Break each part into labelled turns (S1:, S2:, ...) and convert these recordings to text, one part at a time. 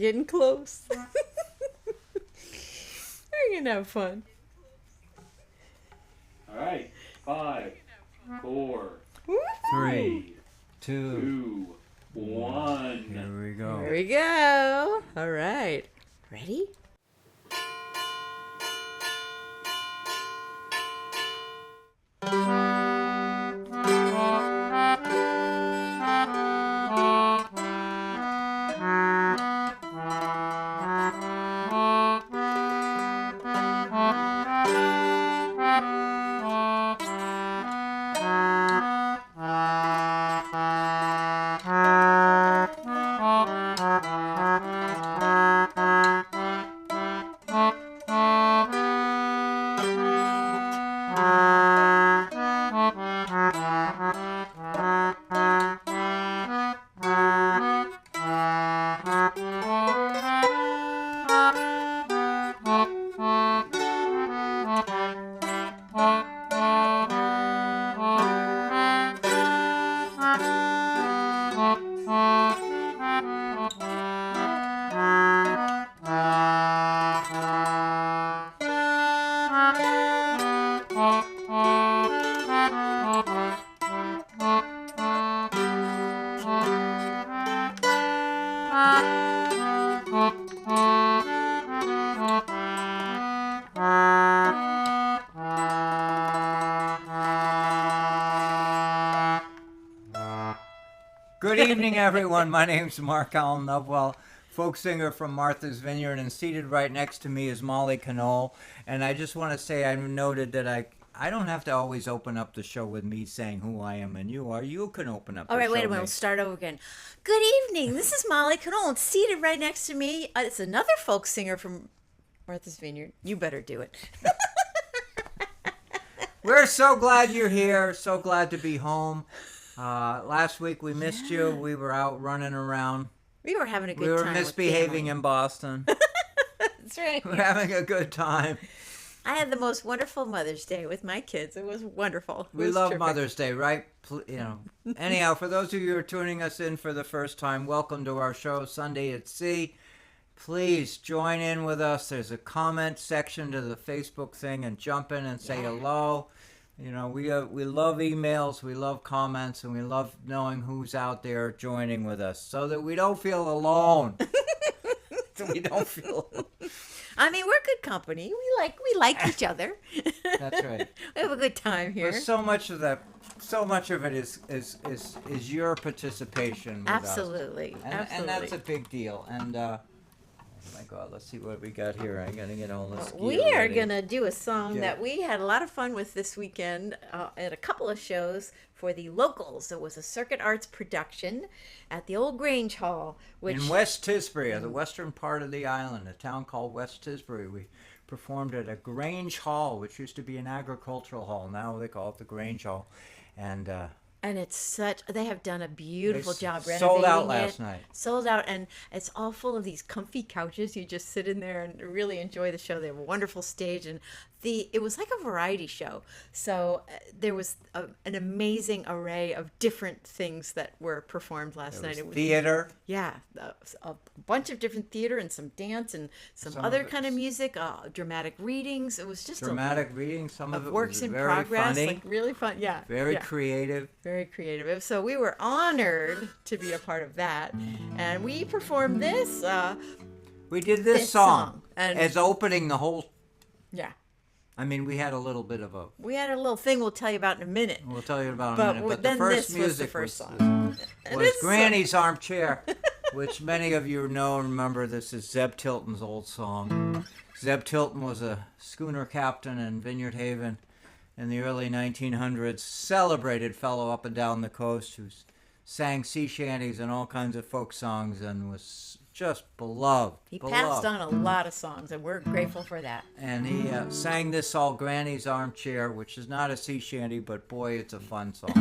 S1: getting close. We're gonna have fun.
S2: All right. 5, 4,
S1: Woo!
S3: 3, 2,
S2: 2, 1.
S3: Here we go.
S1: Here we go. All right. Ready?
S3: Good evening, everyone. My name's Mark Allen Lovewell, folk singer from Martha's Vineyard, and seated right next to me is Molly Knoll. And I just want to say I've noted that I don't have to always open up the show with me saying who I am and you are. You can open up
S1: All
S3: the
S1: right,
S3: show.
S1: wait a minute. We'll start over again. Good evening. This is Molly Knoll, and seated right next to me, it's another folk singer from Martha's Vineyard. You better do it.
S3: We're so glad you're here. So glad to be home. Last week we missed you. We were out running around.
S1: We were having a good
S3: We
S1: time.
S3: were misbehaving in Boston.
S1: That's right.
S3: We're having a good time.
S1: I had the most wonderful Mother's Day with my kids. It was wonderful.
S3: We love Mother's Day, right? Anyhow, for those of you who are tuning us in for the first time, welcome to our show, Sunday at Sea. Please join in with us. There's a comment section to the Facebook thing, and jump in and say hello. You know, we love emails, we love comments, and we love knowing who's out there joining with us, so that we don't feel alone.
S1: I mean, we're good company. We like each other.
S3: That's right.
S1: We have a good time here.
S3: But so much of it is your participation with
S1: Absolutely.
S3: us.
S1: Absolutely.
S3: And that's a big deal. And oh my God, let's see what we got here. I'm gonna get all this.
S1: We
S3: gear
S1: are
S3: ready.
S1: going to do a song
S3: Yeah.
S1: that we had a lot of fun with this weekend at a couple of shows for the locals. It was a Circuit Arts production at the Old Grange Hall, which
S3: In West Tisbury, the western part of the island, a town called West Tisbury. We performed at a Grange Hall, which used to be an agricultural hall. Now they call it the Grange Hall. And
S1: they have done a beautiful job renovating
S3: sold out
S1: it.
S3: last night.
S1: Sold out, and it's all full of these comfy couches. You just sit in there and really enjoy the show. They have a wonderful stage, and it was like a variety show. So there was an amazing array of different things that were performed last night. It was
S3: theater.
S1: Yeah, a bunch of different theater and some dance and some other kind of music, dramatic readings. It was just
S3: Dramatic reading. Some of it
S1: works
S3: was
S1: in
S3: very
S1: progress,
S3: funny.
S1: like really fun. Yeah,
S3: Very
S1: yeah.
S3: creative.
S1: Very creative. So we were honored to be a part of that, and we performed this.
S3: We did this
S1: This
S3: song
S1: song, and-
S3: as opening the whole.
S1: Yeah,
S3: I mean, we had a little bit of a.
S1: we had a little thing we'll tell you about in a minute.
S3: We'll tell you about in
S1: But
S3: a minute. But
S1: then
S3: the first
S1: this
S3: music
S1: was the first
S3: was,
S1: song. And
S3: was
S1: it's
S3: Granny's Armchair, which many of you know and remember. This is Zeb Tilton's old song. Zeb Tilton was a schooner captain in Vineyard Haven in the early 1900s. Celebrated fellow up and down the coast who sang sea shanties and all kinds of folk songs and was just beloved.
S1: He passed on a lot of songs, and we're grateful for that.
S3: And he sang this song, Granny's Armchair, which is not a sea shanty, but boy, it's a fun song.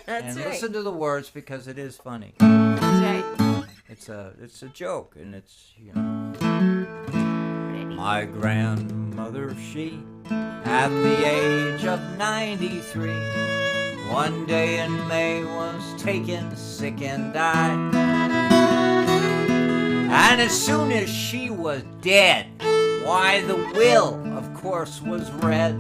S1: That's right.
S3: Listen to the words because it is funny.
S1: That's right.
S3: It's a joke, and it's, My grandmother, she, at the age of 93, one day in May was taken sick and died. And as soon as she was dead, why, the will, of course, was read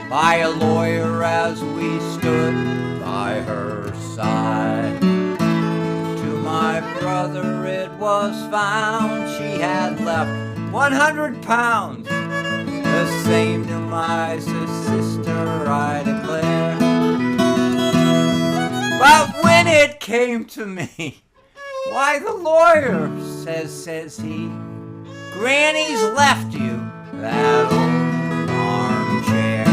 S3: by a lawyer as we stood by her side. To my brother it was found she had left 100 pounds, the same to my sister, I declare. But when it came to me, why, the lawyer says he, Granny's left you that old armchair.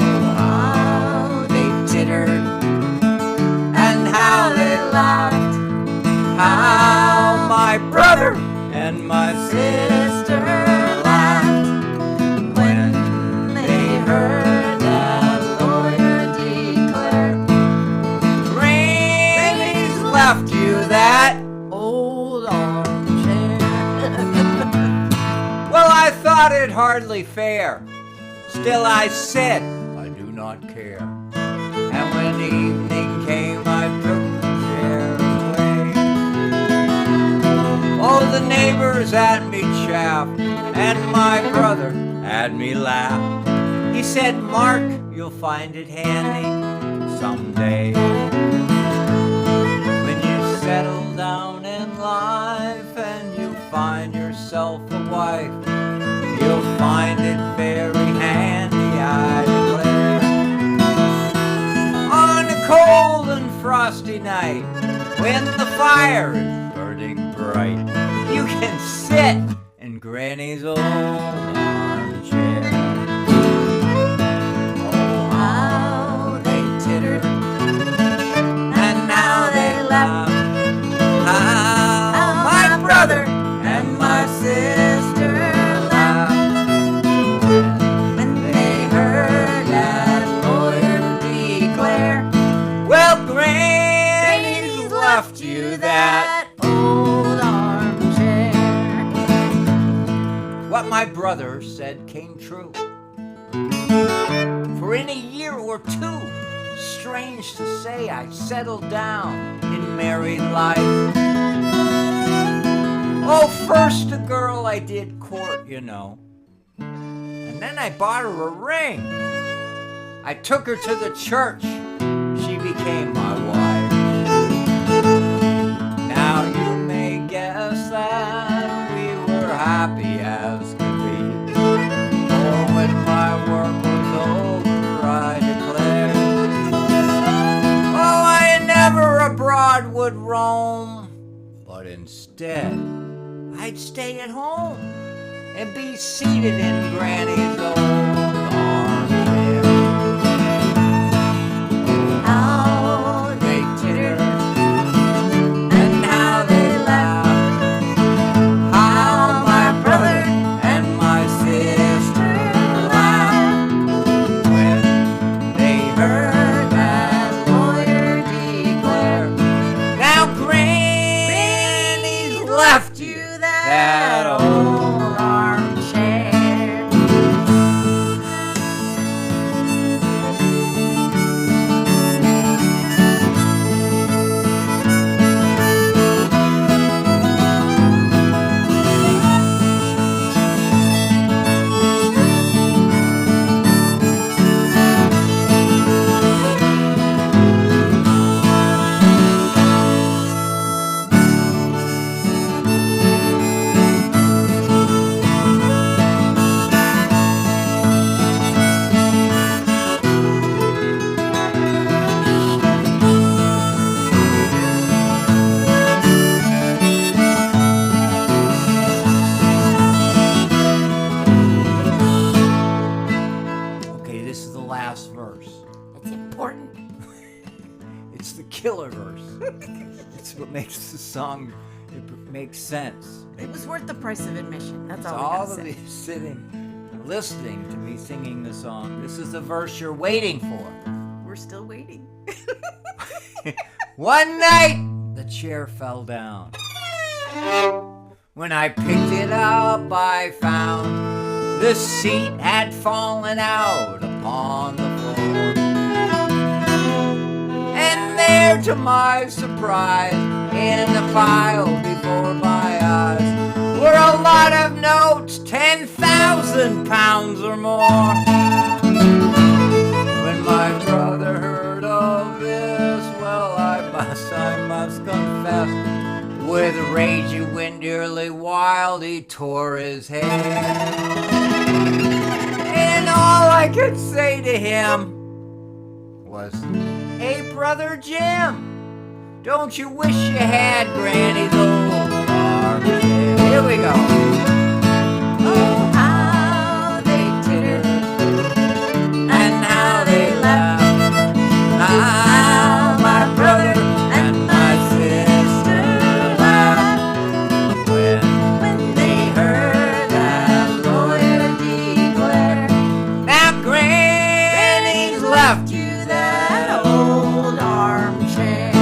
S3: Oh, how they tittered and how they laughed, how my brother and my sister laughed when they heard that lawyer declare, Granny's left you that old armchair. Well, I thought it hardly fair. Still I said, I do not care. And when evening came, I took the chair away. Oh, the neighbors at me chaffed, and my brother had me laugh. He said, Mark, you'll find it handy someday. When you settle down in life and you find yourself a wife, you'll find it very handy, I declare. On a cold and frosty night, when the fire is burning bright, you can sit in Granny's old armchair. Oh, how they tittered and how they laughed, how my brother and my sister laughed when they heard that lawyer declare, well, Granny's left you that old armchair. What my brother said came true. For in a year or two, strange to say, I settled down in married life. Oh, first a girl I did court, you know, and then I bought her a ring. I took her to the church. She became my wife. Now you may guess that we were happy as could be. Oh, when my work was over, I declared, oh, I never abroad would roam, but instead I'd stay at home and be seated in Granny's old armchair. How they tittered and how they laughed, how my brother and my sister laughed when they heard that lawyer declare, now Granny's left you that old armchair. killer verse. It's what makes the song, it makes sense.
S1: It was worth the price of admission. That's
S3: So
S1: all we
S3: all
S1: gotta
S3: of
S1: say.
S3: you sitting and listening to me singing the song, this is the verse you're waiting for.
S1: We're still waiting.
S3: One night, the chair fell down. When I picked it up, I found the seat had fallen out upon the floor. And there there to my surprise, in the pile before my eyes, were a lot of notes, 10,000 pounds or more. When my brother heard of this, well, I must confess, with rage he went nearly wild, he tore his hair. And all I could say to him was, "Hey, Brother Jim, don't you wish you had Granny's old armchair?" Here we go.
S1: Oh, how they tittered
S3: And how they laughed. How my brother and my sister laughed when they heard that lawyer declare, "Now Granny's left you that old armchair.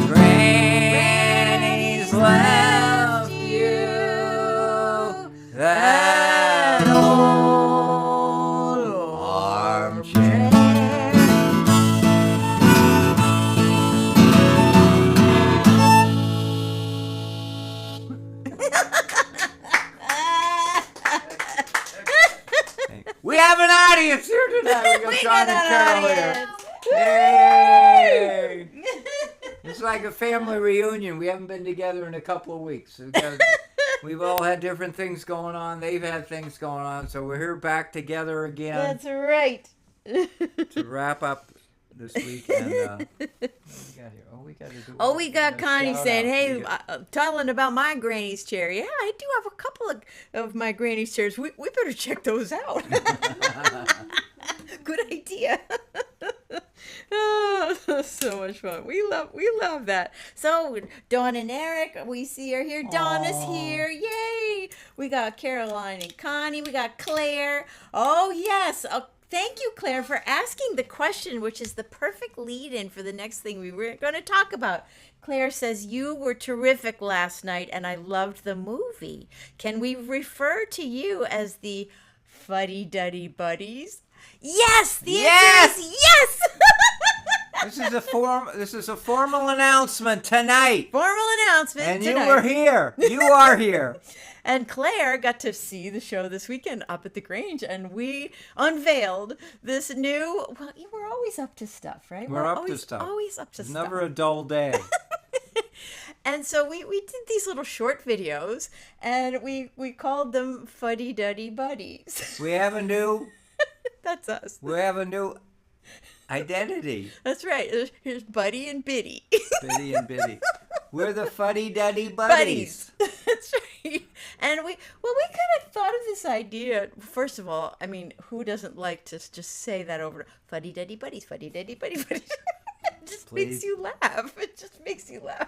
S3: Granny's left you that old armchair." We have an audience here tonight. We got John and Carol here. Yay! It's like a family reunion. We haven't been together in a couple of weeks. We've all had different things going on. They've had things going on. So we're here back together again
S1: That's right.
S3: to wrap up this week. And what do we got here? We got to do.
S1: We got Connie
S3: shout
S1: saying,
S3: out.
S1: "Hey,
S3: We got-
S1: telling about my granny's chair. Yeah, I do have a couple of my granny's chairs. We better check those out." Good idea. Oh, so much fun. We love that. So Dawn and Eric, we see are here. Dawn is here. Yay! We got Caroline and Connie. We got Claire. Oh yes. Thank you, Claire, for asking the question, which is the perfect lead-in for the next thing we were going to talk about. Claire says, "You were terrific last night, and I loved the movie. Can we refer to you as the Fuddy-Duddy Buddies?" Yes! The answer is yes!
S3: This is a formal announcement tonight.
S1: Formal announcement
S3: And
S1: tonight.
S3: you were here. You are here.
S1: And Claire got to see the show this weekend up at the Grange, and we unveiled this new. Well, we're always up to stuff, right?
S3: We're up to
S1: always,
S3: stuff.
S1: Always up to
S3: It's
S1: stuff.
S3: never a dull day.
S1: And so we did these little short videos, and we called them Fuddy-Duddy Buddies.
S3: We have a new identity.
S1: That's right. Here's Buddy and Biddy.
S3: Biddy and Biddy. We're the Fuddy-Duddy Buddies.
S1: That's right. And we kind of thought of this idea. First of all, I mean, who doesn't like to just say that over? Fuddy-Duddy Buddies, Fuddy-Duddy Buddies. It just makes
S3: Please.
S1: you laugh. It just makes you laugh.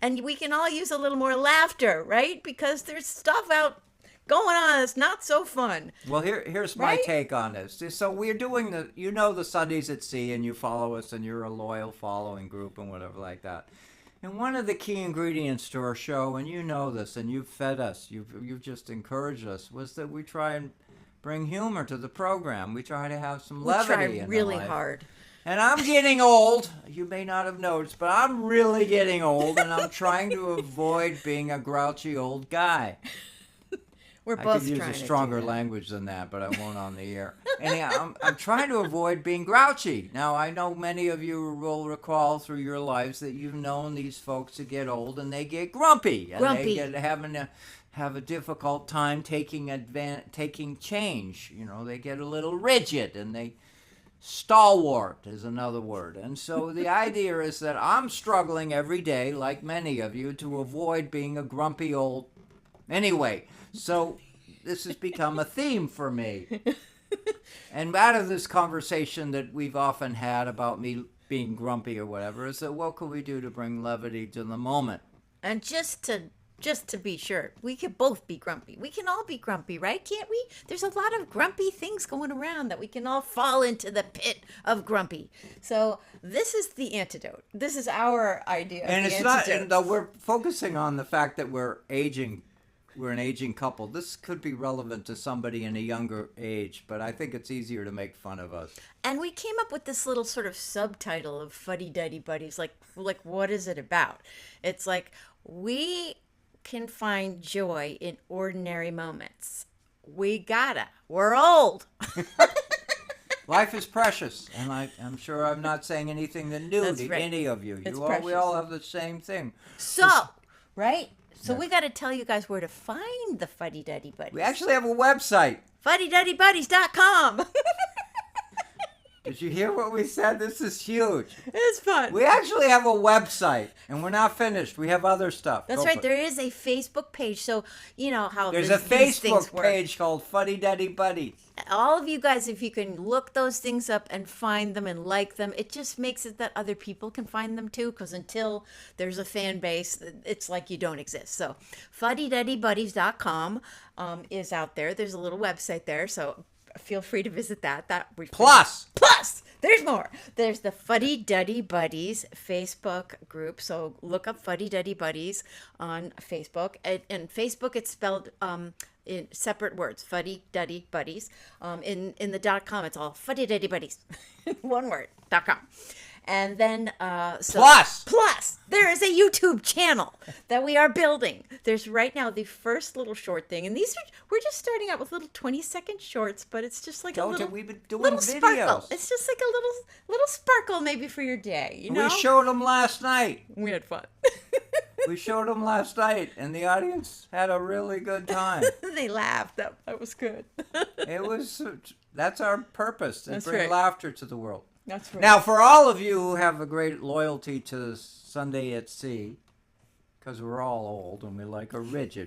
S1: And we can all use a little more laughter, right? Because there's stuff out going on that's not so fun.
S3: Well, here's my
S1: Right?
S3: take on this. So we're doing the Sundays at Sea, and you follow us, and you're a loyal following group and whatever like that. And one of the key ingredients to our show, and you know this, and you've fed us, you've just encouraged us, was that we try and bring humor to the program. We try to have some
S1: We
S3: levity
S1: try
S3: in
S1: really
S3: the life.
S1: hard.
S3: And I'm getting old. You may not have noticed, but I'm really getting old, and I'm trying to avoid being a grouchy old guy.
S1: We're
S3: I
S1: both
S3: could use
S1: trying
S3: a
S1: to do
S3: stronger
S1: that.
S3: language than that, but I won't on the air. Anyhow, I'm trying to avoid being grouchy. Now, I know many of you will recall through your lives that you've known these folks that get old and they get grumpy. And
S1: Grumpy.
S3: they get having to have a difficult time taking change. You know, they get a little rigid and they stalwart is another word. And so the idea is that I'm struggling every day, like many of you, to avoid being a grumpy old. Anyway, so this has become a theme for me. And out of this conversation that we've often had about me being grumpy or whatever, is that what could we do to bring levity to the moment?
S1: And just to be sure, we could both be grumpy. We can all be grumpy, right? Can't we? There's a lot of grumpy things going around that we can all fall into the pit of grumpy. So this is the antidote. This is our idea.
S3: And
S1: of the
S3: it's not,
S1: antidote.
S3: and though we're focusing on the fact that we're aging we're an aging couple. This could be relevant to somebody in a younger age, but I think it's easier to make fun of us.
S1: And we came up with this little sort of subtitle of Fuddy Duddy Buddies. Like what is it about? It's like we can find joy in ordinary moments. We're old.
S3: Life is precious, and I'm sure I'm not saying anything that new
S1: That's
S3: to
S1: right.
S3: any of you.
S1: It's
S3: We
S1: precious.
S3: all have the same thing.
S1: So, right? So we got to tell you guys where to find the Fuddy Duddy Buddies.
S3: We actually have a website.
S1: FuddyDuddyBuddies.com.
S3: Did you hear what we said? This is huge.
S1: It's fun.
S3: We actually have a website, and we're not finished. We have other stuff.
S1: That's
S3: Go
S1: right.
S3: for it.
S1: There is a Facebook page. So, you know how
S3: There's
S1: these
S3: a
S1: things
S3: Facebook
S1: work.
S3: page called Fuddy Duddy Buddies.
S1: All of you guys, if you can look those things up and find them and like them, it just makes it that other people can find them too. Because until there's a fan base, it's like you don't exist. So FuddyDuddyBuddies.com is out there. There's a little website there. So feel free to visit that. Plus, there's more. There's the Fuddy Duddy Buddies Facebook group. So look up Fuddy Duddy Buddies on Facebook. And Facebook, it's spelled in separate words, Fuddy Duddy Buddies. In the .com, it's all Fuddy Duddy Buddies, one word, .com. And then plus there is a YouTube channel that we are building. There's right now the first little short thing, and we're just starting out with little 20-second shorts, but it's just like
S3: We've been doing
S1: little
S3: videos.
S1: sparkle. It's just like a little sparkle maybe for your day. You know,
S3: We showed them last night.
S1: we had fun.
S3: We showed them last night, and the audience had a really good time.
S1: They laughed. That was good.
S3: That's our purpose, to
S1: That's
S3: bring
S1: right.
S3: laughter to the world.
S1: That's right.
S3: Now, for all of you who have a great loyalty to Sunday at Sea, because we're all old and we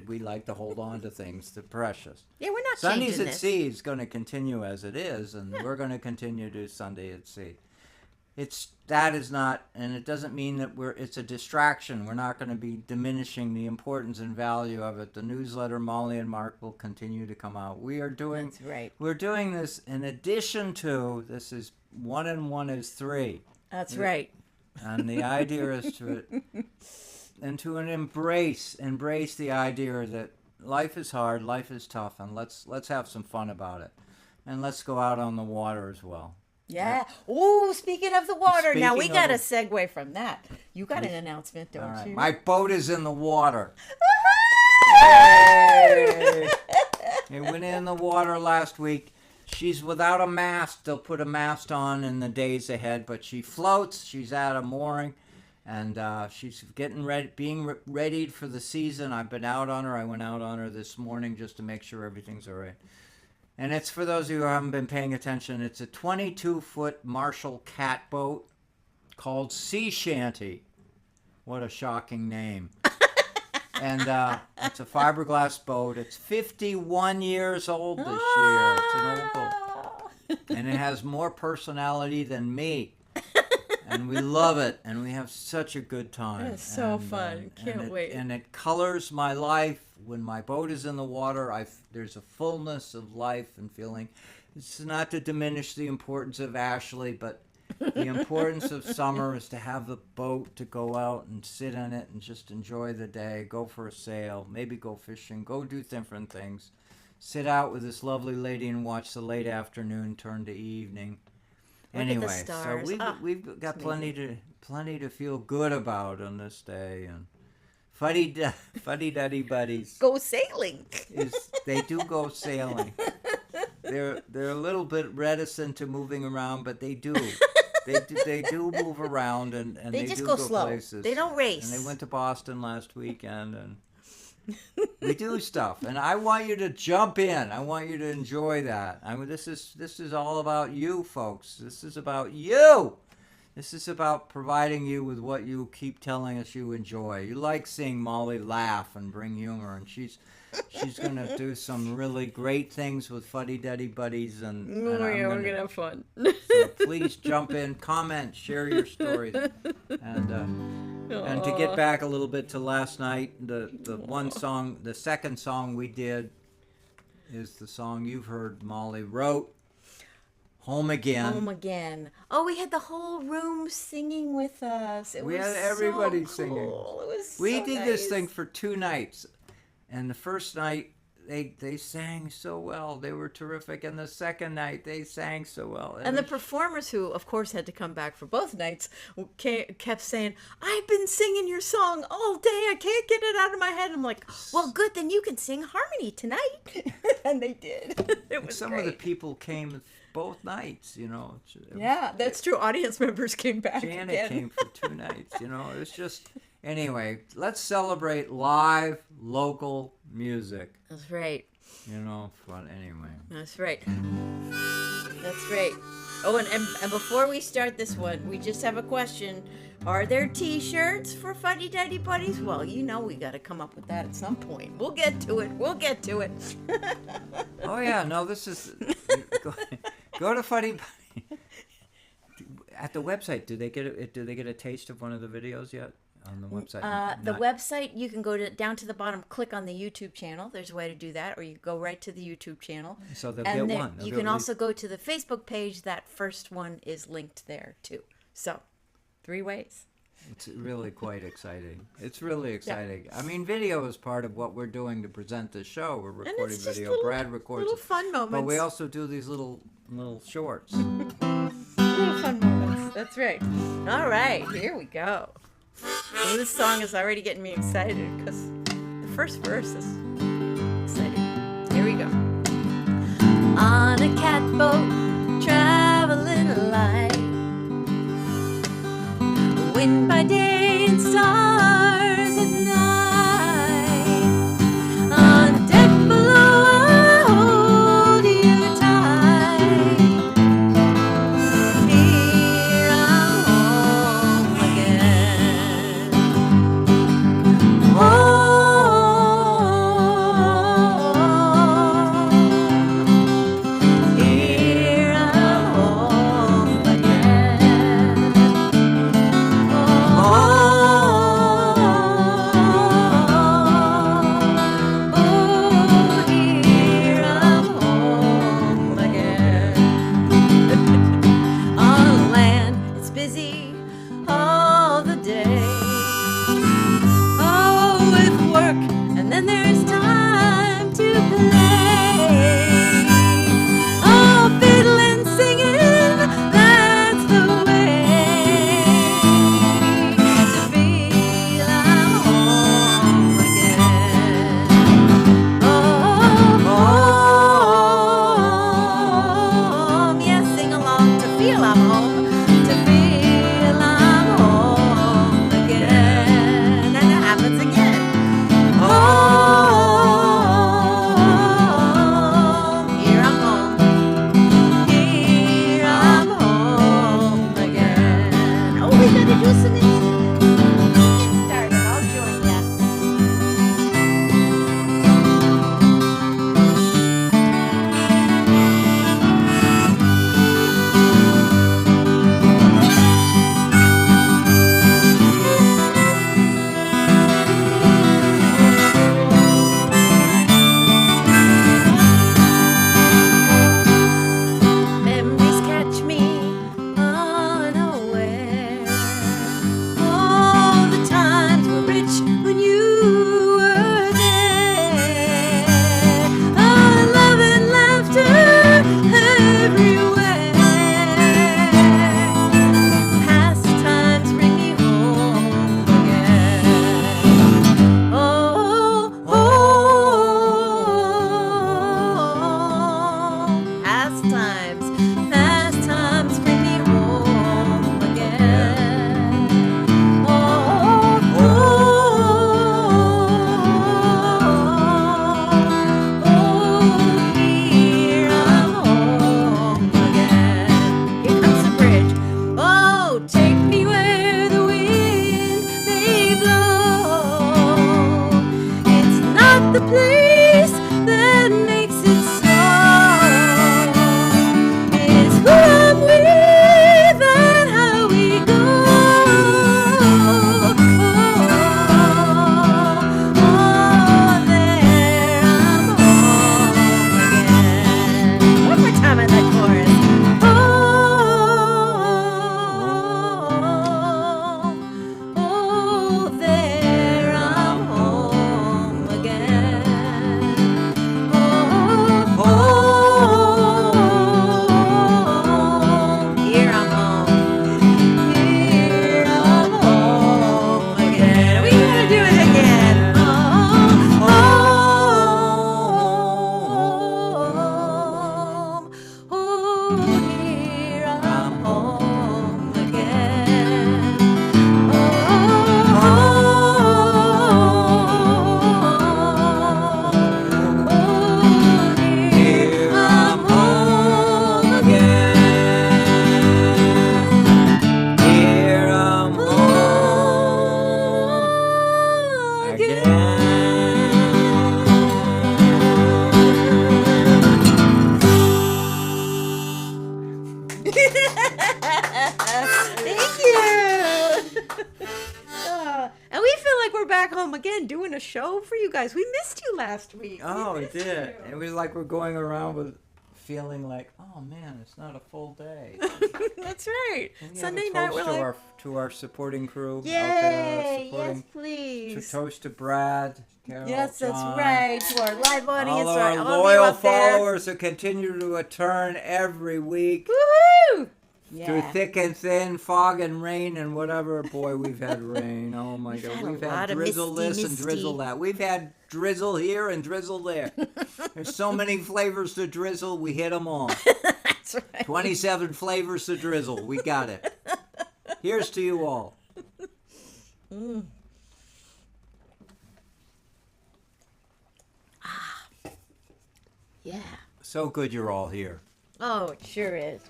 S3: we like to hold on to things that are precious.
S1: Yeah, we're not
S3: Sundays
S1: changing
S3: at
S1: this.
S3: Sea is going to continue as it is, and we're going to continue to do Sunday at Sea. That is not, and it doesn't mean that it's a distraction. We're not going to be diminishing the importance and value of it. The newsletter, Molly and Mark, will continue to come out.
S1: That's right.
S3: We're doing this in addition to, this is 1 and 1 is 3.
S1: That's right.
S3: And the idea is to embrace the idea that life is hard, life is tough, and let's have some fun about it. And let's go out on the water as well.
S1: Yeah. Oh, speaking of the water, now we
S3: Speaking
S1: got
S3: of
S1: to segue from that. You got an announcement, don't
S3: All right.
S1: you?
S3: My boat is in the water. Yay! It went in the water last week. She's without a mast. They'll put a mast on in the days ahead, but she floats. She's at a mooring, and she's getting ready, being readied for the season. I've been out on her. I went out on her this morning just to make sure everything's all right. And it's, for those of you who haven't been paying attention, it's a 22-foot Marshall cat boat called Sea Shanty. What a shocking name. And it's a fiberglass boat. It's 51 years old this year. It's an old boat. And it has more personality than me. And we love it. And we have such a good time.
S1: It's so fun. Can't wait.
S3: And it colors my life. When my boat is in the water, there's a fullness of life and feeling. It's not to diminish the importance of Ashley, but the importance of summer is to have the boat, to go out and sit in it and just enjoy the day, go for a sail, maybe go fishing, go do different things. Sit out with this lovely lady and watch the late afternoon turn to evening.
S1: Look at the
S3: Anyway, so
S1: stars.
S3: we've got plenty to feel good about on this day. And Fuddy Duddy Buddies,
S1: Go sailing.
S3: they do go sailing. They're a little bit reticent to moving around, but they do. They do move around, and
S1: They
S3: they
S1: just
S3: do
S1: go
S3: go
S1: slow.
S3: places.
S1: They don't race.
S3: And they went to Boston last weekend, and we do stuff. And I want you to jump in. I want you to enjoy that. This is all about you, folks. This is about you. This is about providing you with what you keep telling us you enjoy. You like seeing Molly laugh and bring humor, and she's going to do some really great things with Fuddy Duddy Buddies. And
S1: Oh,
S3: I'm
S1: yeah, we're
S3: gonna-
S1: going to have fun.
S3: So please jump in, comment, share your stories. And to get back a little bit to last night, the second song we did is the song you've heard Molly wrote, Home Again.
S1: Home again. Oh, we had the whole room singing with us.
S3: We had everybody
S1: so
S3: singing.
S1: cool. It was
S3: We
S1: so
S3: did this
S1: nice.
S3: thing for 2 nights. And the first night, they sang so well. They were terrific. And the second night, they sang so well.
S1: And the performers, who of course had to come back for both nights, kept saying, "I've been singing your song all day. I can't get it out of my head." I'm like, "Well, good. Then you can sing harmony tonight." And they did. It was
S3: some
S1: great.
S3: of the people came both nights, you know.
S1: Yeah, that's true. Audience members came back
S3: Janet
S1: again.
S3: came for 2 nights, you know. It was just... Anyway, let's celebrate live, local music.
S1: That's right.
S3: You know, fun anyway.
S1: That's right. That's right. Oh, and before we start this one, we just have a question. Are there T-shirts for Fuddy Duddy Buddies? Well, you know we got to come up with that at some point. We'll get to it. We'll get to it.
S3: Oh yeah, no, this is... Go to Fuddy Buddy. At the website, do they get a taste of one of the videos yet? On the website?
S1: The website, you can go down to the bottom, click on the YouTube channel. There's a way to do that, or you go right to the YouTube channel.
S3: So they'll
S1: And
S3: get one.
S1: you can also go to the Facebook page. That first one is linked there too. So, 3 ways.
S3: It's really quite exciting. It's really exciting. I mean, video is part of what we're doing to present the show. We're recording
S1: it's just
S3: video.
S1: little-
S3: Brad records
S1: little
S3: it.
S1: fun moments.
S3: But we also do these little shorts.
S1: Little fun moments. That's right. All right, here we go. Well, this song is already getting me excited because the first verse is exciting. Here we go. On a catboat, traveling light, wind by day and stars at night. On deck below, I hold you tight. Here I'm home again. Here I'm home here I'm home again. On land, it's busy all the day. Oh, with work, and then there's time to play. Oh, fiddling, singing, that's the way to feel I'm home again. Home, yes, sing along to feel I'm home, to feel I'm home again, and it happens again. Here I'm home, here I'm home again. Oh, we gotta do some music. Get started, I'll join ya. Memories catch me unaware. All the times were rich when you were there. Oh, love and laughter everywhere. Past times bring me home again. Past times bring me home again. Here I'm home again. Here comes the bridge. Oh, take me where the wind may blow. It's not the place that makes it so. It's who I'm with and how we go. There I'm home again. One more time in that chorus. There I'm home again. show for you guys. We missed you last week.
S3: Oh,
S1: We
S3: it
S1: missed
S3: did.
S1: you.
S3: It was like we're going around with feeling like, oh man, it's not a full day.
S1: That's right.
S3: Can we have
S1: Sunday
S3: a
S1: night,
S3: toast
S1: we're like,
S3: to our supporting crew out there,
S1: yay!
S3: supporting.
S1: Yes, please.
S3: Toast to Brad, Carol,
S1: Yes, that's
S3: John,
S1: right. To our live audience,
S3: all
S1: right?
S3: our
S1: All of you
S3: loyal
S1: up there.
S3: followers who continue to return every week.
S1: Woohoo!
S3: Through
S1: Yeah.
S3: thick and thin, fog and rain and whatever. Boy, we've had rain. Oh my
S1: We've
S3: God.
S1: had a
S3: We've
S1: lot
S3: had
S1: of
S3: drizzle
S1: misty,
S3: this and drizzle
S1: misty.
S3: that. We've had drizzle here and drizzle there. There's so many flavors to drizzle. We hit them all.
S1: That's right.
S3: 27 flavors to drizzle. We got it. Here's to you all.
S1: Yeah.
S3: So good you're all here.
S1: Oh, it sure is.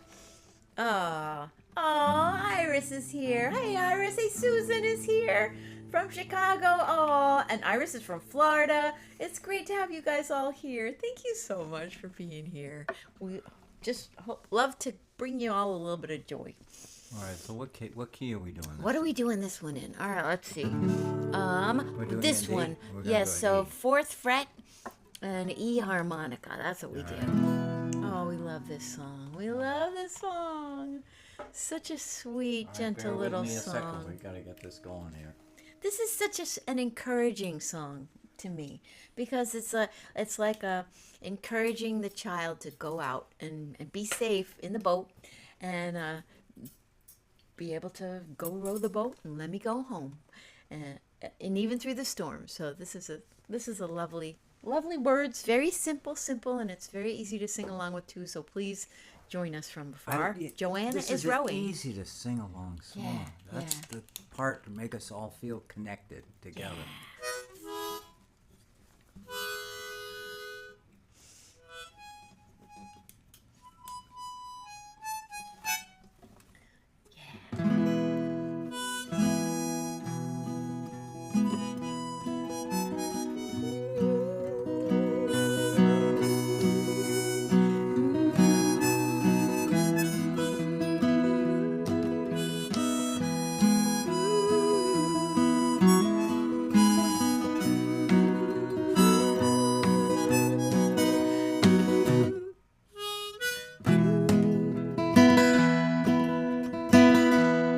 S1: Oh, Iris is here. Hey, Iris. Hey, Susan is here from Chicago. Oh, and Iris is from Florida. It's great to have you guys all here. Thank you so much for being here. We just love to bring you all a little bit of joy.
S3: All right, so what key are we doing?
S1: What are we doing this one in? All right, let's see.
S3: We're doing
S1: This
S3: it in D?
S1: one.
S3: We're gonna
S1: Yes,
S3: do it in
S1: so
S3: E.
S1: fourth fret and E harmonica. That's what we do. Oh, we love this song. We love this song. Such a sweet, gentle little song.
S3: We got to get this going here.
S1: This is such an encouraging song to me because it's like encouraging the child to go out and be safe in the boat and be able to go row the boat and let me go home and even through the storm. So this is a lovely words, very simple, and it's very easy to sing along with too. So please join us from afar. Joanna
S3: this
S1: is
S3: an
S1: rowing.
S3: easy to sing along song.
S1: Yeah,
S3: That's
S1: yeah.
S3: the part to make us all feel connected together.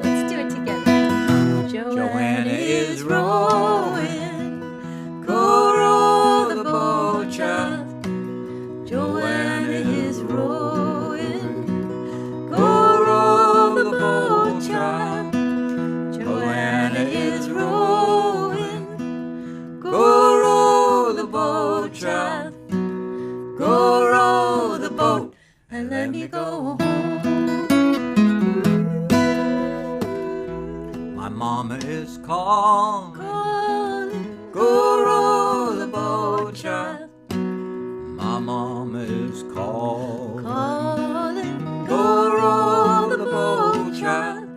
S1: Let's do it together.
S3: Joanna is rowing, go row the boat, child.
S1: Joanna is rowing.
S3: Go row the boat, child.
S1: Joanna is rowing.
S3: Go row the boat, child. Go row the boat
S1: And let me go home.
S3: My mama is calling.
S1: Calling,
S3: Go row the boat, child. My mama is calling.
S1: calling,
S3: Go row the boat, child.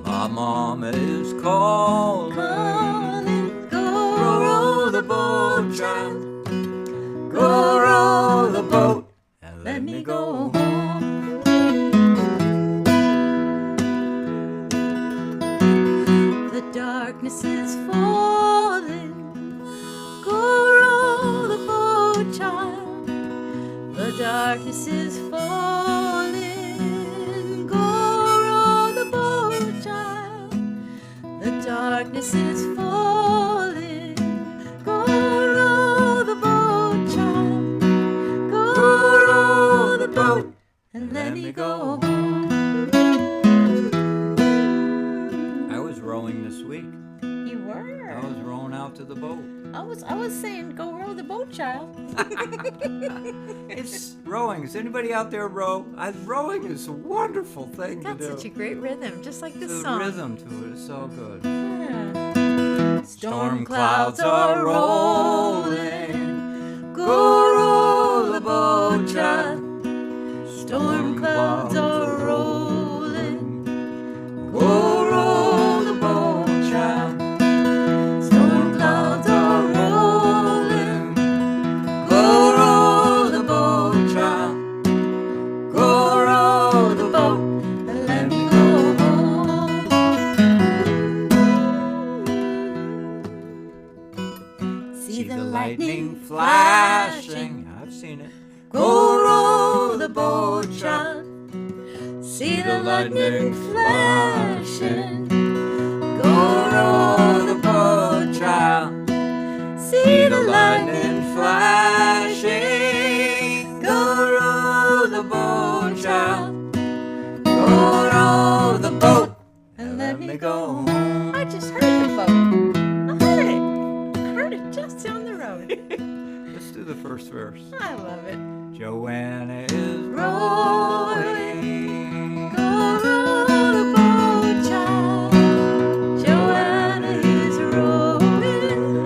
S3: My mama is calling.
S1: calling,
S3: Go row the boat, child. Go row the boat and
S1: let me go home. The darkness is falling. Go row the boat, child. The darkness is falling. Go row the boat, child. The darkness is falling. Go row the boat, child. Go row the boat and let me go home.
S3: I was rowing this week.
S1: You were.
S3: I was rowing out to the boat.
S1: I was saying go row the boat, child.
S3: It's rowing. Is anybody out there row? Rowing is a wonderful thing
S1: Got
S3: to do.
S1: such a great rhythm, just like this
S3: the
S1: song.
S3: rhythm to it is so good.
S1: Yeah.
S3: Storm clouds are rolling. Go row the boat, child.
S1: Storm clouds are rolling.
S3: Go row the boat, child.
S1: Storm clouds are rolling.
S3: Go row the boat, child. Go row the boat
S1: And let me go home. See the
S3: lightning
S1: lightning
S3: flashing. I've seen it.
S1: Go row the boat, child. See the lightning flashing. Go row the boat, child. See the lightning flashing. Go row the boat, child. Go row the boat and let me go home. I just heard the boat. I heard it. I heard it just down the road.
S3: Let's do the first verse.
S1: I love it.
S3: Joanna is
S1: Rowing. Go row the boat, child. Joanna is rowing.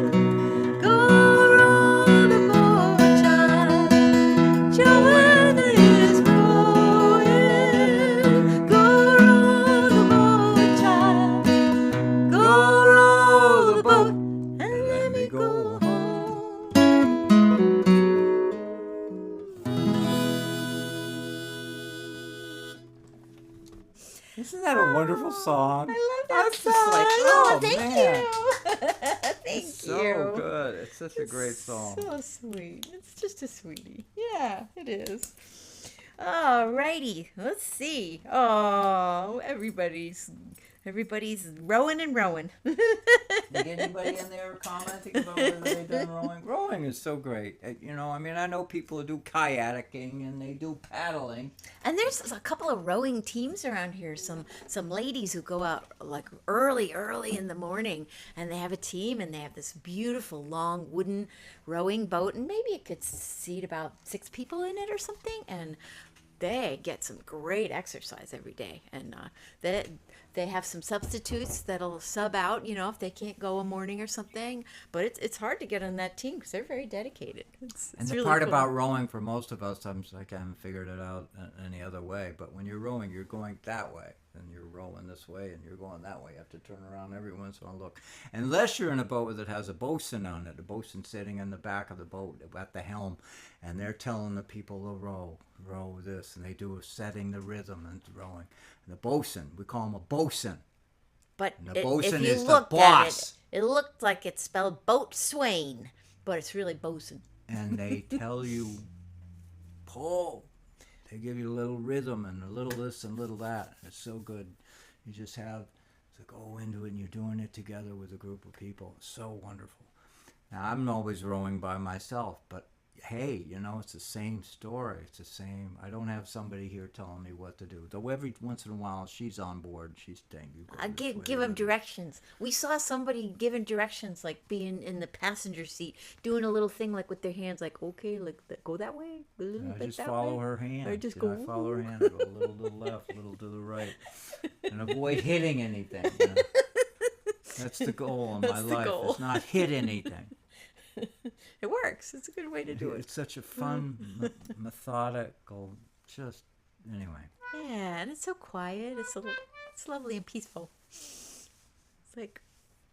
S1: Go row the boat, child. Joanna is rowing. Go row the boat, child. Go row the boat and let me go home.
S3: Isn't that a wonderful song?
S1: I love that
S3: was
S1: song.
S3: just like, oh,
S1: thank
S3: man.
S1: you. Thank
S3: It's
S1: you.
S3: so good. It's such a great
S1: It's
S3: song.
S1: So sweet. It's just a sweetie. Yeah, it is. Alrighty, let's see. Oh, everybody's rowing and rowing.
S3: Did anybody in there commenting about whether they've done rowing? Rowing is so great. You know, I mean, I know people who do kayaking and they do paddling.
S1: And there's a couple of rowing teams around here. Some ladies who go out like early in the morning, and they have a team, and they have this beautiful long wooden rowing boat, and maybe it could seat about 6 people in it or something, and they get some great exercise every day. And they have some substitutes that'll sub out, you know, if they can't go a morning or something. But it's hard to get on that team because they're very dedicated. It's
S3: And the
S1: really
S3: part
S1: cool.
S3: about rowing for most of us, I'm like, I haven't figured it out any other way. But when you're rowing, you're going that way, and you're rowing this way, and you're going that way. You have to turn around every once in a while. Look, unless you're in a boat that has a bosun on it, the bosun sitting in the back of the boat at the helm, and they're telling the people to row this, and they do setting the rhythm and rowing. And the bosun, we call him a bosun.
S1: But
S3: And the
S1: if
S3: bosun
S1: you
S3: is the
S1: looked at
S3: boss.
S1: it looked like it's spelled boatswain, but it's really bosun.
S3: And they tell you, pull. They give you a little rhythm and a little this and a little that. It's so good. You just have to go into it, and you're doing it together with a group of people. It's so wonderful. Now, I'm always rowing by myself, but hey, you know, it's the same story. It's the same. I don't have somebody here telling me what to do. Though every once in a while, she's on board. She's saying, you go
S1: I
S3: this way,
S1: give them
S3: you go
S1: directions. We saw somebody giving directions, like being in the passenger seat, doing a little thing like with their hands, like okay, like go that way, a little
S3: I
S1: bit
S3: just
S1: that
S3: follow
S1: way.
S3: her hand.
S1: Or just
S3: You know,
S1: go,
S3: I follow her hand. I go a little to the left, a little to the right, and avoid hitting anything. You know? That's the goal in my
S1: That's the
S3: life.
S1: goal.
S3: It's not hit anything.
S1: It works. It's a good way to do it.
S3: It's such a fun, methodical. Just anyway.
S1: Yeah, and it's so quiet. It's lovely and peaceful. It's like,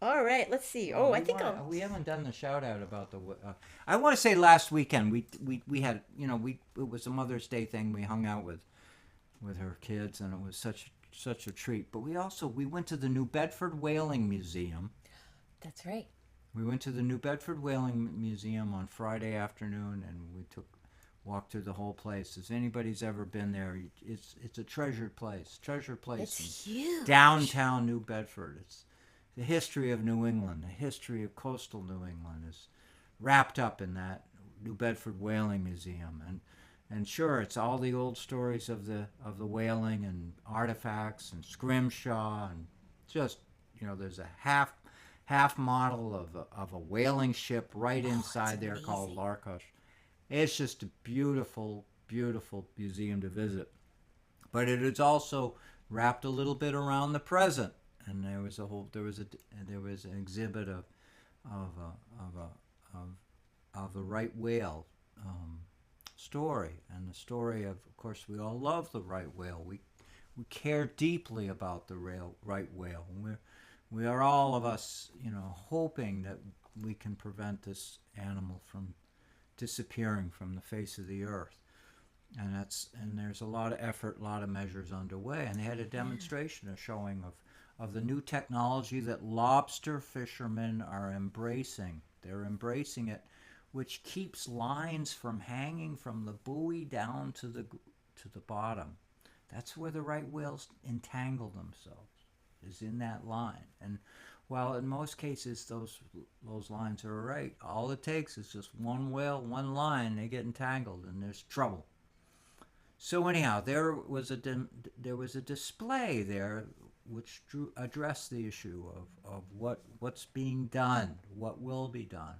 S1: all right, let's see. Oh, I think
S3: we haven't done the shout out about the. I want to say last weekend we had, you know, it was a Mother's Day thing. We hung out with her kids, and it was such a treat. But we went to the New Bedford Whaling Museum.
S1: That's right.
S3: We went to the New Bedford Whaling Museum on Friday afternoon, and we walked through the whole place. If anybody's ever been there, it's a treasured place.
S1: It's huge.
S3: Downtown New Bedford. It's the history of New England. The history of coastal New England is wrapped up in that New Bedford Whaling Museum, and sure, it's all the old stories of the whaling and artifacts and scrimshaw, and just, you know, there's a half model of a whaling ship right inside there called Larkush. It's just a beautiful, beautiful museum to visit. But it is also wrapped a little bit around the present, and there was an exhibit of the right whale story, and the story of course, we all love the right whale. We care deeply about the right whale. We are all of us, you know, hoping that we can prevent this animal from disappearing from the face of the earth. And there's a lot of effort, a lot of measures underway. And they had a demonstration, a showing of the new technology that lobster fishermen are embracing. They're embracing it, which keeps lines from hanging from the buoy down to the bottom. That's where the right whales entangle themselves, is in that line. And while in most cases those lines are right, all it takes is just one whale, one line, they get entangled and there's trouble. So anyhow, there was a display there which addressed the issue of what's being done, what will be done.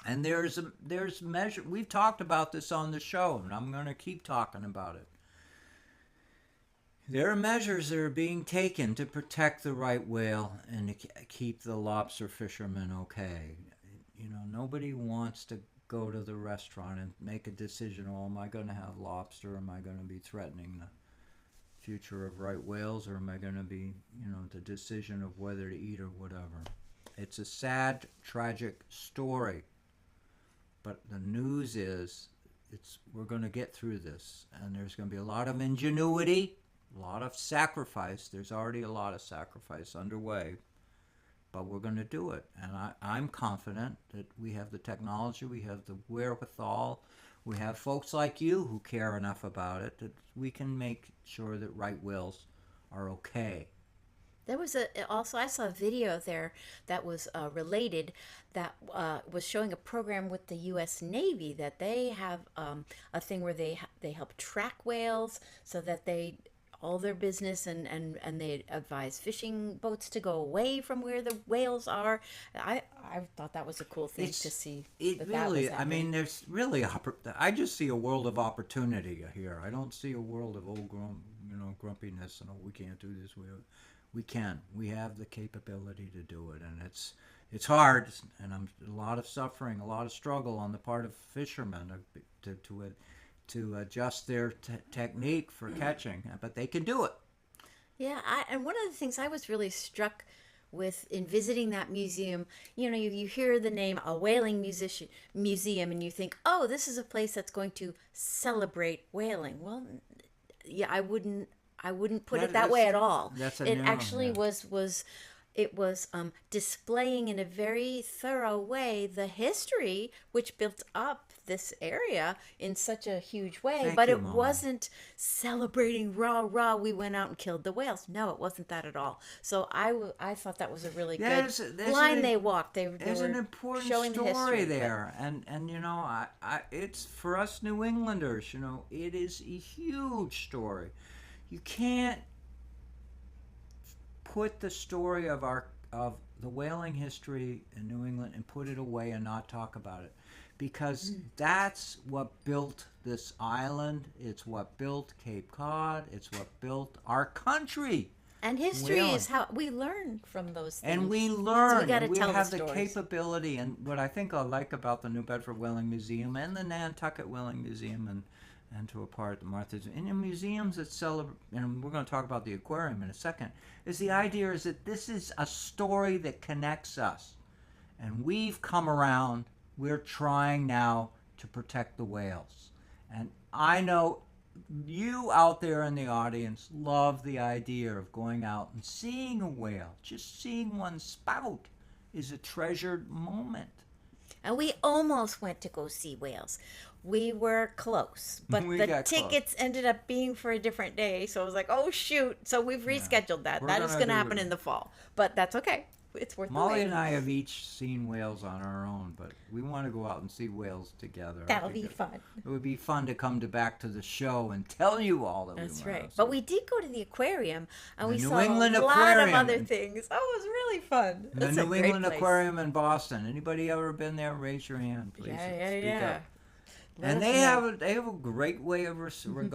S3: And there's measure. We've talked about this on the show, and I'm going to keep talking about it. There are measures that are being taken to protect the right whale and to keep the lobster fishermen okay. You know, nobody wants to go to the restaurant and make a decision, oh, am I going to have lobster? Am I going to be threatening the future of right whales? Or am I going to be, the decision of whether to eat or whatever? It's a sad, tragic story. But the news is we're going to get through this. And there's going to be a lot of ingenuity, a lot of sacrifice. There's already a lot of sacrifice underway. But we're going to do it. And I'm confident that we have the technology, we have the wherewithal, we have folks like you who care enough about it that we can make sure that right whales are okay.
S1: There was I saw a video there that was related that was showing a program with the U.S. Navy that they have a thing where they help track whales so that all their business and they advise fishing boats to go away from where the whales are. I thought that was a cool thing to see.
S3: It really, I mean, there's really, I just see a world of opportunity here. I don't see a world of grumpiness and we can't do this. We can. We have the capability to do it, and it's hard, and a lot of suffering, a lot of struggle on the part of fishermen to adjust their technique for catching, but they can do it.
S1: Yeah, and one of the things I was really struck with in visiting that museum, you hear the name a whaling museum, and you think, oh, this is a place that's going to celebrate whaling. Well, yeah, I wouldn't put it that way at all. It was displaying in a very thorough way the history which built up this area in such a huge way. It wasn't celebrating rah, we went out and killed the whales. No, it wasn't that at all. So I thought that was a really good line they walked.
S3: There's an important story there. And it's for us New Englanders, it is a huge story. You can't put the story of the whaling history in New England and put it away and not talk about it, because that's what built this island. It's what built Cape Cod. It's what built our country.
S1: And history is how we learn from those things.
S3: And we learn.
S1: So
S3: we have the capability. And what I think I like about the New Bedford Whaling Museum and the Nantucket Whaling Museum and to a part the Martha's and in museums that celebrate, and we're going to talk about the aquarium in a second, is the idea is that this is a story that connects us, and we've come around. We're trying now to protect the whales, and I know you out there in the audience love the idea of going out and seeing a whale. Just seeing one spout is a treasured moment.
S1: And we almost went to go see whales. We were close, but the tickets ended up being for a different day. So I was like, oh, shoot. So we've rescheduled that. That is going to happen in the fall. But that's okay. It's worth the wait.
S3: Molly and I have each seen whales on our own, but we want to go out and see whales together.
S1: That'll be fun.
S3: It would be fun to come back to the show and tell you all that.
S1: That's right. But we did go to the aquarium, and we saw
S3: England
S1: a lot of other things. Oh, it was really fun.
S3: The New England Aquarium in Boston. Anybody ever been there? Raise your hand, please.
S1: Yeah.
S3: And they have a great way of respecting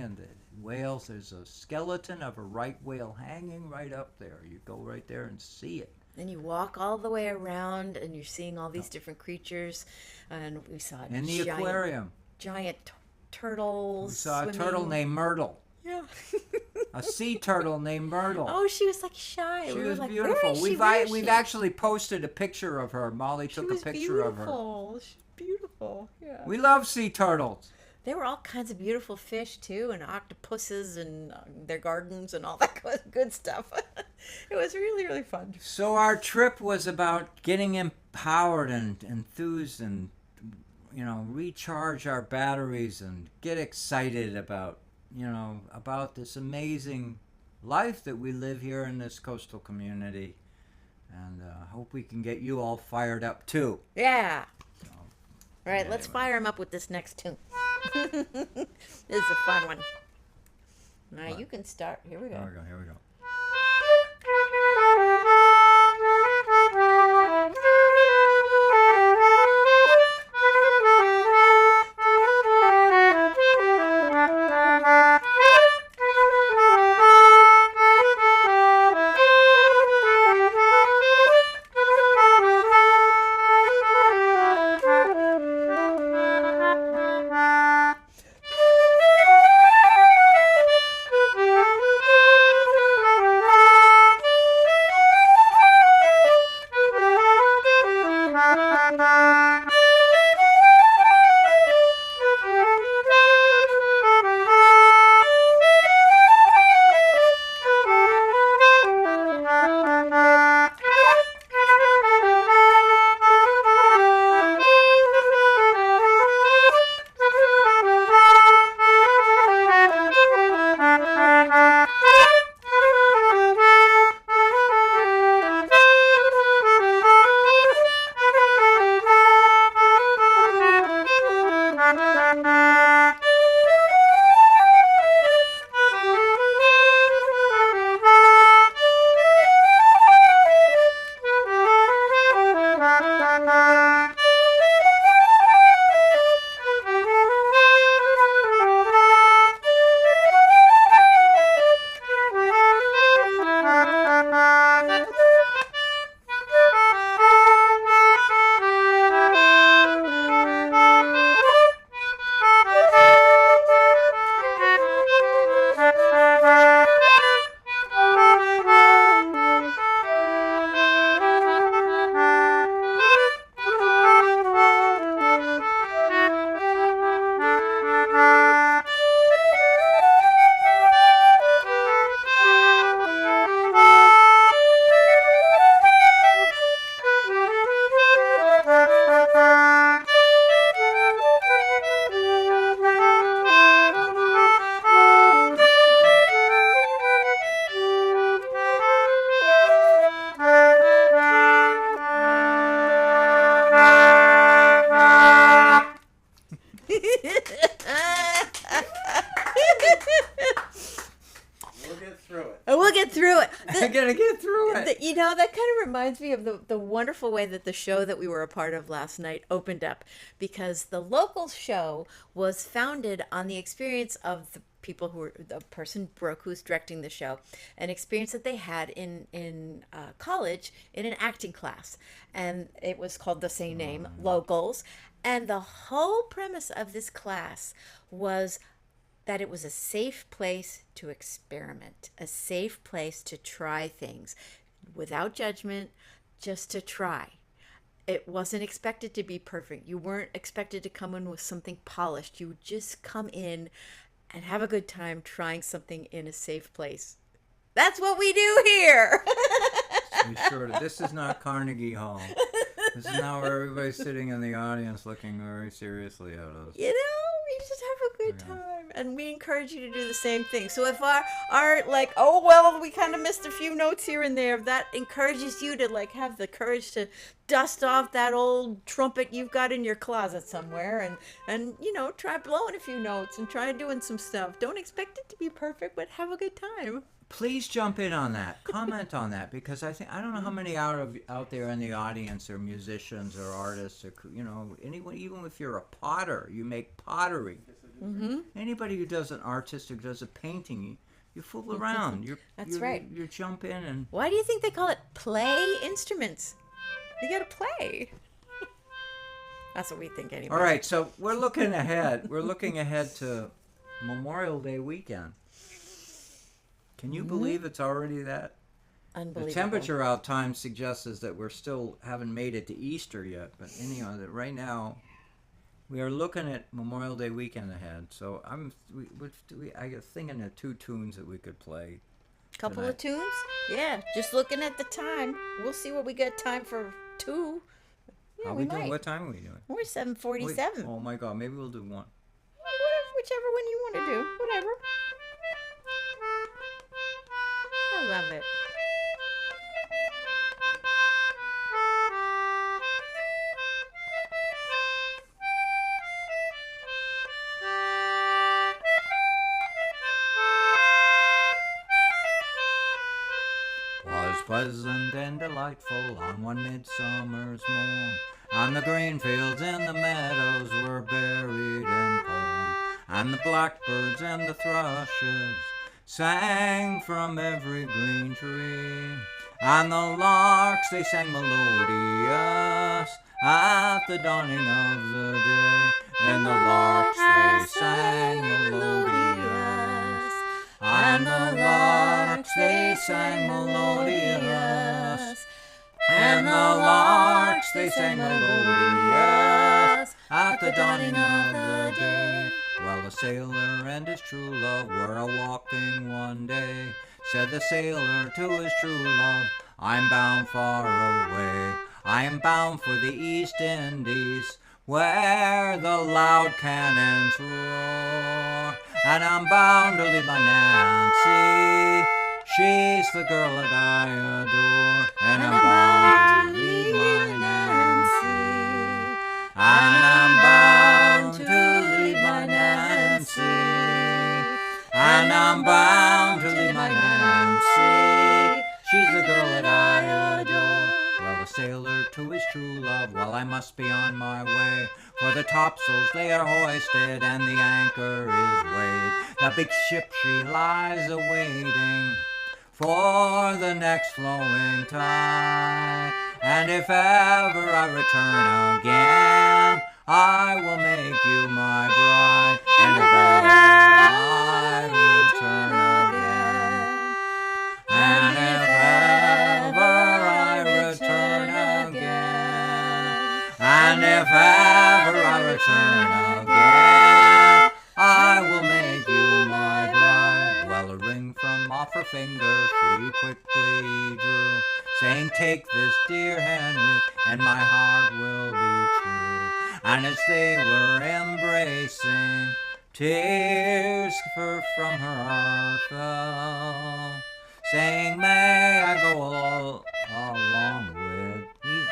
S3: and the whales. There's a skeleton of a right whale hanging right up there. You go right there and see it.
S1: And you walk all the way around, and you're seeing all these different creatures. And we saw
S3: in the aquarium
S1: giant turtles.
S3: We saw a turtle named Myrtle.
S1: Yeah.
S3: A sea turtle named Myrtle.
S1: Oh, she was like shy.
S3: She was beautiful. We've actually posted a picture of her. Molly took a picture of her.
S1: She's beautiful. Yeah.
S3: We love sea turtles.
S1: There were all kinds of beautiful fish too, and octopuses and their gardens and all that good stuff. It was really, really fun.
S3: So our trip was about getting empowered and enthused and, recharge our batteries and get excited about, about this amazing life that we live here in this coastal community. And hope we can get you all fired up too.
S1: Yeah.
S3: So,
S1: All right, let's fire him up with this next tune. This is a fun one. Now you can start. Here we go.
S3: Here we go.
S1: We'll get through it.
S3: I'm gonna get through it.
S1: That kind of reminds me of the wonderful way that the show that we were a part of last night opened up, because the local show was founded on the experience of the people who were, the person Brooke, who's directing the show, an experience that they had in college in an acting class, and it was called the same name, Locals, and the whole premise of this class was that it was a safe place to experiment, a safe place to try things without judgment, just to try. It wasn't expected to be perfect. You weren't expected to come in with something polished. You would just come in and have a good time trying something in a safe place. That's what we do here.
S3: Be sure this is not Carnegie Hall. This is not where everybody's sitting in the audience looking very seriously at us.
S1: You know, we just have a good time. And we encourage you to do the same thing. So if our like, oh, well, we kind of missed a few notes here and there, if that encourages you to like have the courage to dust off that old trumpet you've got in your closet somewhere and you know, try blowing a few notes and try doing some stuff. Don't expect it to be perfect, but have a good time.
S3: Please jump in on that. Comment on that, because I don't know how many out there in the audience are musicians or artists or, you know, anyone. Even if you're a potter, you make pottery. Mm-hmm. Anybody who does an artistic, does a painting, you fool around.
S1: That's right.
S3: You jump in and.
S1: Why do you think they call it play instruments? You got to play. That's what we think anyway.
S3: All right, so we're looking ahead. We're looking ahead to Memorial Day weekend. Can you believe it's already that?
S1: Unbelievable.
S3: The temperature out time suggests that we're still haven't made it to Easter yet, but anyhow, that right now We are looking at Memorial Day weekend ahead, so I was thinking of 2 tunes that we could play.
S1: Couple
S3: tonight.
S1: of tunes? Yeah, just looking at the time. We'll see what we got time for 2. Yeah,
S3: Are
S1: we
S3: we doing?
S1: might.
S3: What time are we doing?
S1: We're
S3: Wait,
S1: 7:47.
S3: oh my God, maybe we'll do 1.
S1: Whatever, whichever one you want to do. Whatever. I love it.
S3: Was pleasant and delightful on one midsummer's morn, and the green fields and the meadows were buried in corn, and the blackbirds and the thrushes sang from every green tree, and the larks they sang melodious at the dawning of the day, and the larks they sang melodious. And the larks they sang melodious, and the larks they sang melodious at the dawning of the day. Well, a sailor and his true love were a-walking one day. Said the sailor to his true love, I'm bound far away. I am bound for the East Indies, where the loud cannons roar. And I'm bound to leave my Nancy, she's the girl that I adore. And I'm bound to leave my Nancy, and I'm bound to leave my Nancy, and I'm bound to leave my Nancy, she's the girl that I adore. Well, a sailor to his true love, well, I must be on my way, for the topsails they are hoisted and the anchor is weighed. The big ship she lies awaiting for the next flowing tide. And if ever I return again, I will make you my bride. And if ever I return again, and if ever I return again, and if ever I return again, I will make you my bride. Well, a ring from off her finger she quickly drew, saying, take this, dear Henry, and my heart will be true. And as they were embracing, tears from her heart fell, saying, may I go along with you?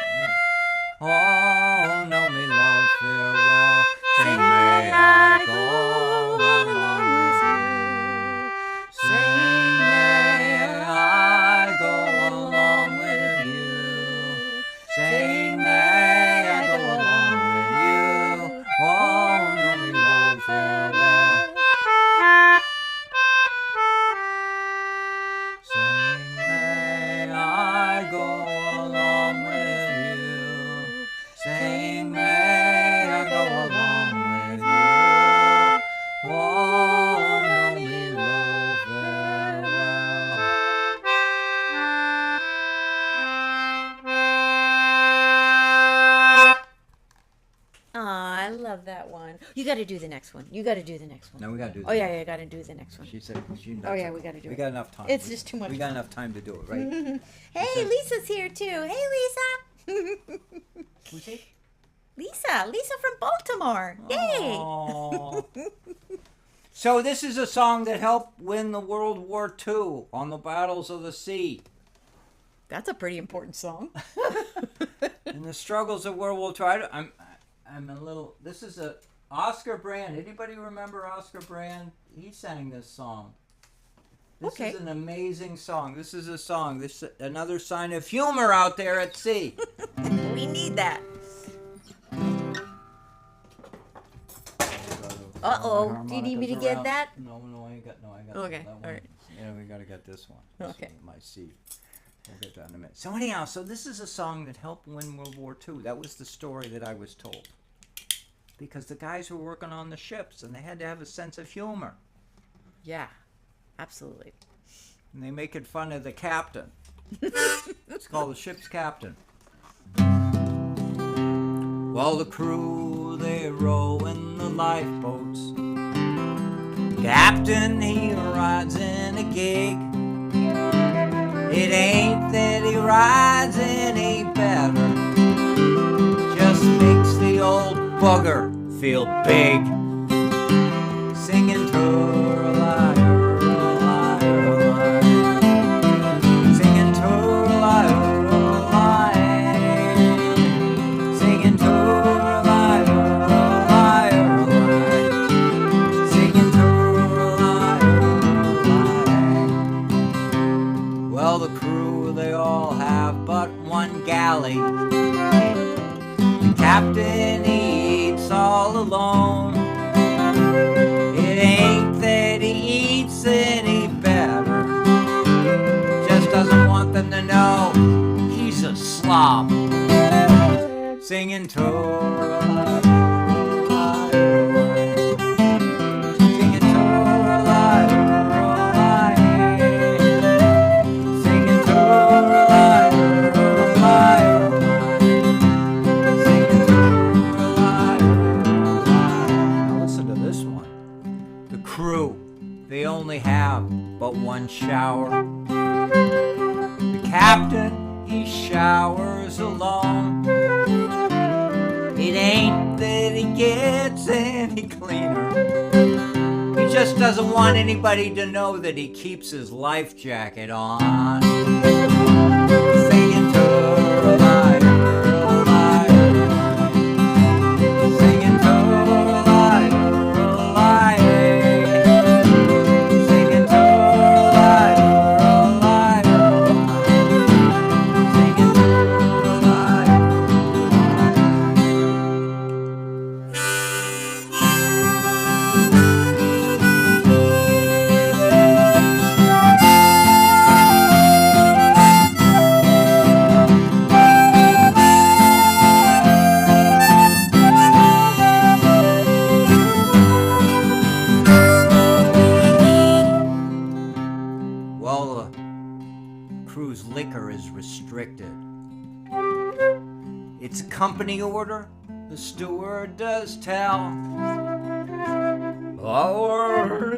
S3: Oh, know me, love, farewell. Saying, may I go along with you? Saying, may I go along with you? Saying, may I go along with you? Oh, know me, love, farewell. Saying, may I go along with you? Saying, may I go along with you? Oh, know me, love, farewell.
S1: Aw, I love that one. You got to do the next one. You got to do the next one.
S3: No, we gotta do
S1: Oh, yeah, I got to do the next one.
S3: She said,
S1: Oh, yeah, we gotta do
S3: We
S1: it.
S3: got enough time.
S1: It's just too much
S3: We got
S1: time.
S3: enough time to do it, right?
S1: Hey, Lisa's here too. Hey, Lisa.
S3: Who's it?
S1: Lisa from Baltimore. Yay.
S3: Aw. So this is a song that helped win the World War II on the battles of the sea.
S1: That's a pretty important song.
S3: In the struggles of World War II, I'm a little. This is a Oscar Brand. Anybody remember Oscar Brand? He sang this song. This
S1: Okay.
S3: is an amazing song. This is a song. This is another sign of humor out there at sea.
S1: We need that. Uh-oh. Do you need me to get that?
S3: No, I ain't got. No, I got.
S1: Okay,
S3: That one.
S1: all right.
S3: Yeah, we gotta get this one. This
S1: Okay.
S3: one, my C. We'll get that in a minute. So anyhow, so this is a song that helped win World War II. That was the story that I was told. Because the guys were working on the ships and they had to have a sense of humor.
S1: Yeah, absolutely.
S3: And they making fun of the captain. It's called the ship's captain. Well, the crew crew, they row in the lifeboats. Captain, he rides in a gig. It ain't that he rides any better, just makes the old bugger feel big. Singing Turalai, Turalai, Turalai. Singing Turalai, Turalai. Singing Turalai, Turalai, Turalai. Singing Turalai, Turalai. Well, the crew, they all have but one galley. The captain, he eats all alone. It ain't that he eats any better, just doesn't want them to know he's a slob. Singing Turalai, Turalai, Turalai. Singing Turalai, Turalai. Singing Turalai, Turalai, Turalai. Singing Turalai, Turalai. Now listen to this one. The crew, they only have but one shower. The captain, he showers alone. It ain't that he gets any cleaner, he just doesn't want anybody to know that he keeps his life jacket on. Singing Turalai, Turalai, Turalai. Singing Turalai, Turalai. Singing Turalai, Turalai, Turalai. Singing Turalai, well, the crew's liquor is restricted. It's a company order, the steward does tell. Our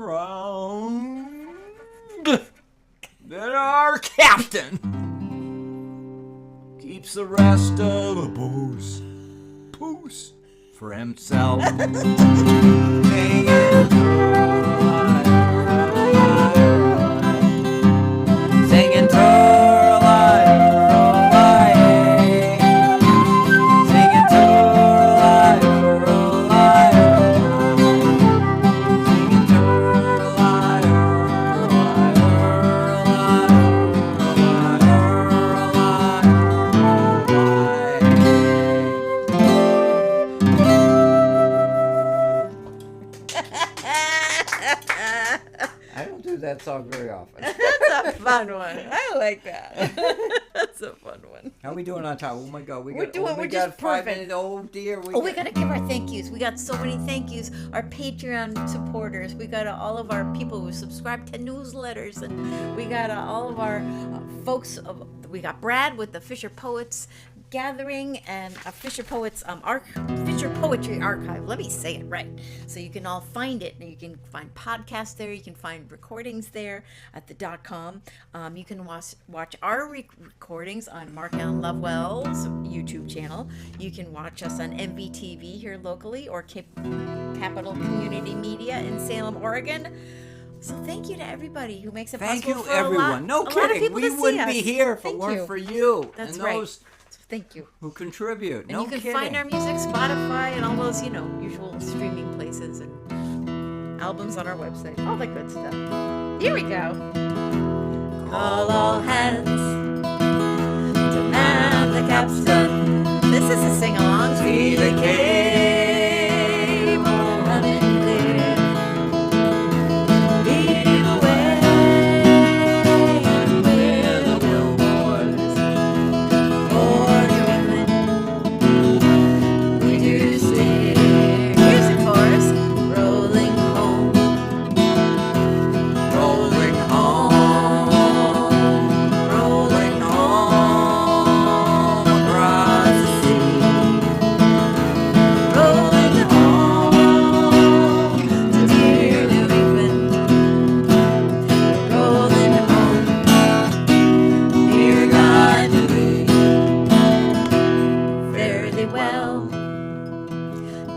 S3: around that our captain keeps the rest of the booze for himself. Singing Turalai, Turalai. Singing Turalai, Turalai. Singing Turalai, Turalai, Turalai. Singing Turalai, I don't do that song very often.
S1: That's a fun one. I like that. That's a fun one.
S3: How we doing on time? Oh my God,
S1: We're
S3: got
S1: just
S3: 5
S1: perfect.
S3: minutes. Oh dear,
S1: We gotta give our thank yous. We got so many thank yous. Our Patreon supporters. We got all of our people who subscribe to newsletters, and we got all of our folks. We got Brad with the Fisher Poets Gathering and Fisher Poets Fisher Poetry Archive. Let me say it right, so you can all find it. You can find podcasts there. You can find recordings there at the .com. You can watch our recordings on Mark Allen Lovewell's YouTube channel. You can watch us on MVTV here locally, or Capital Community Media in Salem, Oregon. So thank you to everybody who makes it
S3: Thank
S1: possible
S3: you,
S1: for
S3: everyone.
S1: a
S3: No
S1: lot of
S3: kidding.
S1: people
S3: We
S1: to see
S3: wouldn't be
S1: us.
S3: here if it
S1: Thank
S3: weren't
S1: you.
S3: for you
S1: That's
S3: and
S1: right.
S3: those
S1: Thank you.
S3: who contribute.
S1: And
S3: No
S1: you can
S3: kidding.
S1: find our music Spotify and all those, usual streaming places, and albums on our website. All that good stuff. Here we go. Call all hands to man the capstan. This is a sing-along. See the cable running clear. Lead the way where the billboards for New England we do steer. Here's the chorus. Rolling home, rolling home, rolling home across the sea. really well.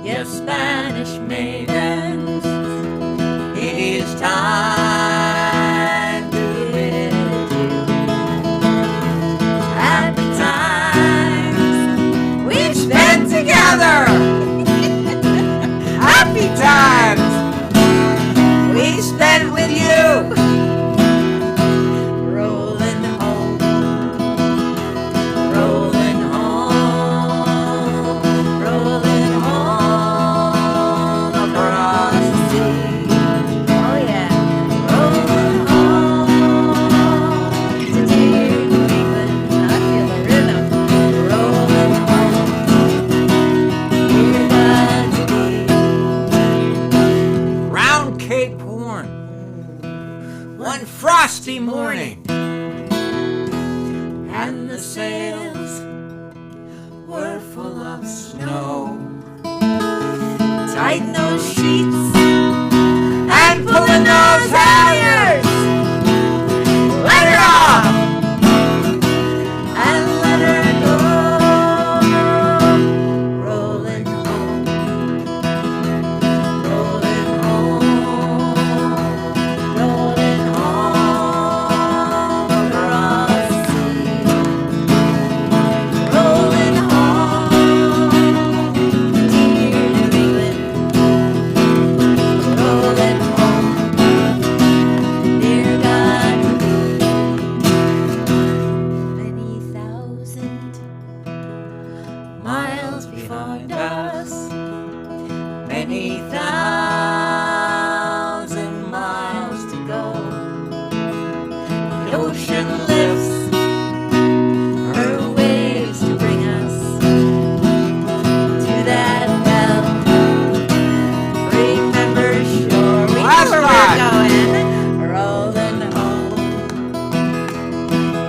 S1: Yes, Spanish maidens, it is time to bid adieu. Happy times we've spent together. Happy times we spent with you. Rolling home, rolling home, rolling home across the sea. Oh yeah, rolling home to dear New England. I feel the rhythm. Rolling home, we're glad to be.
S3: Round Cape Horn, one frosty morning,
S1: And the sails were full of snow. Tighten those sheets and pulling those halyards. Let her off and let her go. Rolling home, rolling home, rolling home across the sea. Rolling home, dear New England. Rolling home, dear God. Many thousand miles behind us. Many thousand miles to go. The ocean lifts her waves to bring us to that bell. Remember shore. We
S3: Last
S1: know where
S3: line.
S1: we're going. Rolling home,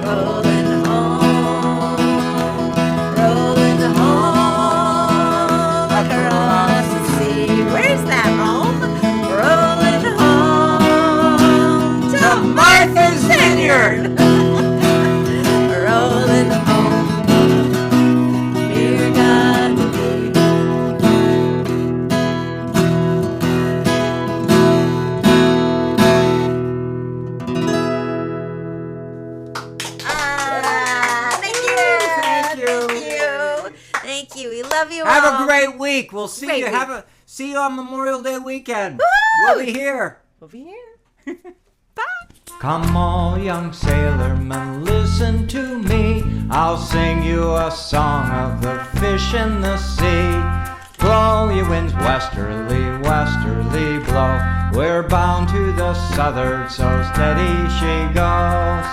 S1: rolling home, rolling home across the sea. Where's that home? Rolling home to Martha's Vineyard. Rolling home, dear God. Thank you.
S3: Thank you.
S1: Thank you. Thank you. We love you
S3: have
S1: all.
S3: a great week. We'll see
S1: Great
S3: you.
S1: week.
S3: See you on Memorial Day weekend.
S1: Woo!
S3: We'll be here.
S1: We'll be here. Bye.
S3: Come all young sailormen, listen to me. I'll sing you a song of the fish in the sea. Blow, ye winds, westerly, westerly blow. We're bound to the southward, so steady she goes.